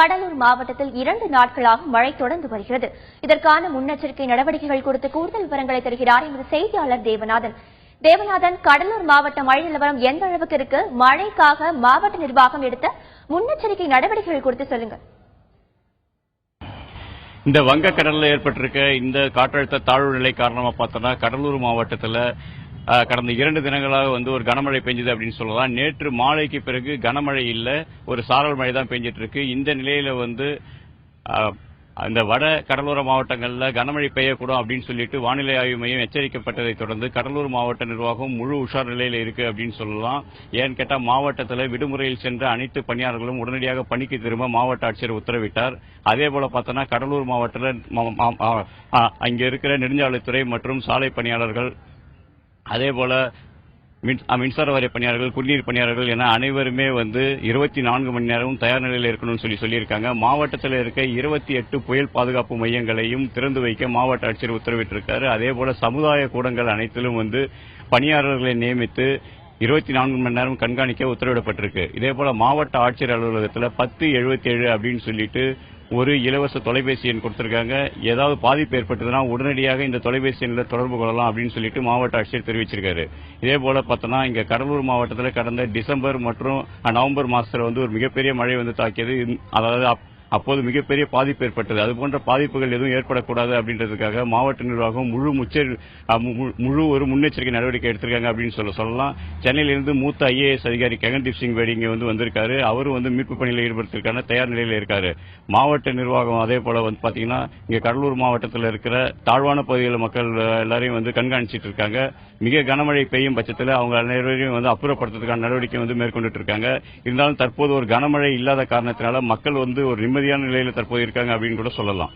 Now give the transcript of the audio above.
கடலூர் மாவட்டத்தில் 2 நாட்களாக மழை தொடர்ந்து வருகிறது. இதற்கான முன்னெச்சரிக்கை நடவடிக்கைகள் குறித்து கூடுதல் விவரங்களை தருகிறார் எமது செய்தியாளர் தேவநாதன். தேவநாதன், கடலூர் மாவட்ட மழை நிலவரம் எந்த அளவுக்கு இருக்கு? மழைக்காக மாவட்ட நிர்வாகம் எடுத்த முன்னெச்சரிக்கை நடவடிக்கைகள் குறித்து சொல்லுங்க. இந்த வங்கக்கடலில் ஏற்பட்டிருக்க இந்த காற்றழுத்த தாழ்வு நிலை காரணமா பார்த்தோம்னா கடலூர் மாவட்டத்தில் கடந்த 2 தினங்களாக ஒரு கனமழை பெஞ்சது அப்படின்னு சொல்லலாம். நேற்று மாலைக்கு பிறகு கனமழை இல்ல, ஒரு சாரல் மழை தான் பெஞ்சிட்டு இருக்கு. இந்த நிலையில அந்த வட கடலோர மாவட்டங்களில் கனமழை பெய்யக்கூடும் அப்படின்னு சொல்லிட்டு வானிலை ஆய்வு மையம் எச்சரிக்கப்பட்டதை தொடர்ந்து கடலூர் மாவட்ட நிர்வாகம் முழு உஷார் நிலையில் இருக்கு அப்படின்னு சொல்லலாம். ஏன்னு கேட்டா மாவட்டத்தில் விடுமுறையில் சென்ற அனைத்து பணியாளர்களும் உடனடியாக பணிக்கு திரும்ப மாவட்ட ஆட்சியர் உத்தரவிட்டார். அதே போல பார்த்தோன்னா கடலூர் மாவட்டத்தில் அங்க இருக்கிற நெடுஞ்சாலைத்துறை மற்றும் சாலை பணியாளர்கள், அதே போல மின்சார வாரிய பணியாளர்கள், குடிநீர் பணியாளர்கள் என அனைவருமே 24 மணி நேரமும் தயார் நிலையில் இருக்கணும்னு சொல்லியிருக்காங்க. மாவட்டத்தில் இருக்க 28 புயல் பாதுகாப்பு மையங்களையும் திறந்து வைக்க மாவட்ட ஆட்சியர் உத்தரவிட்டிருக்காரு. அதே போல சமுதாய கூடங்கள் அனைத்திலும் பணியாளர்களை நியமித்து 24 மணி நேரம் கண்காணிக்க உத்தரவிடப்பட்டிருக்கு. இதே போல மாவட்ட ஆட்சியர் அலுவலகத்தில் 1077 அப்படின்னு சொல்லிட்டு ஒரு இலவச தொலைபேசி எண் கொடுத்திருக்காங்க. ஏதாவது பாதிப்பு ஏற்பட்டதுன்னா உடனடியாக இந்த தொலைபேசி எண்ணில் தொடர்பு கொள்ளலாம் அப்படின்னு சொல்லிட்டு மாவட்ட ஆட்சியர் தெரிவிச்சிருக்காரு. இதே போல பார்த்தோம்னா இங்க கடலூர் மாவட்டத்தில் கடந்த டிசம்பர் மற்றும் நவம்பர் மாசத்துல ஒரு மிகப்பெரிய மழை தாக்கியது. அதாவது அப்போது மிகப்பெரிய பாதிப்பு ஏற்பட்டது. அதுபோன்ற பாதிப்புகள் எதுவும் ஏற்படக்கூடாது அப்படின்றதுக்காக மாவட்ட நிர்வாகம் முழு ஒரு முன்னெச்சரிக்கை நடவடிக்கை எடுத்திருக்காங்க அப்படின்னு சொல்லலாம். சென்னையிலிருந்து மூத்த IAS அதிகாரி ககன்தீப் சிங் பேடி இங்க வந்திருக்காரு. அவரும் மீட்பு பணியில் ஈடுபடுத்திருக்கான தயார் நிலையில் இருக்காரு. மாவட்ட நிர்வாகம் அதே போல பாத்தீங்கன்னா இங்க கடலூர் மாவட்டத்தில் இருக்கிற தாழ்வான பகுதிகளில் மக்கள் எல்லாரையும் கண்காணிச்சிட்டு இருக்காங்க. மிக கனமழை பெய்யும் பட்சத்தில் அவங்க அனைவரையும் அப்புறப்படுத்துறதுக்கான நடவடிக்கை மேற்கொண்டு இருக்காங்க. இருந்தாலும் தற்போது ஒரு கனமழை இல்லாத காரணத்தினால மக்கள் ஒரு நிம்மதியான நிலையில தற்போது இருக்காங்க அப்படின்னு கூட சொல்லலாம்.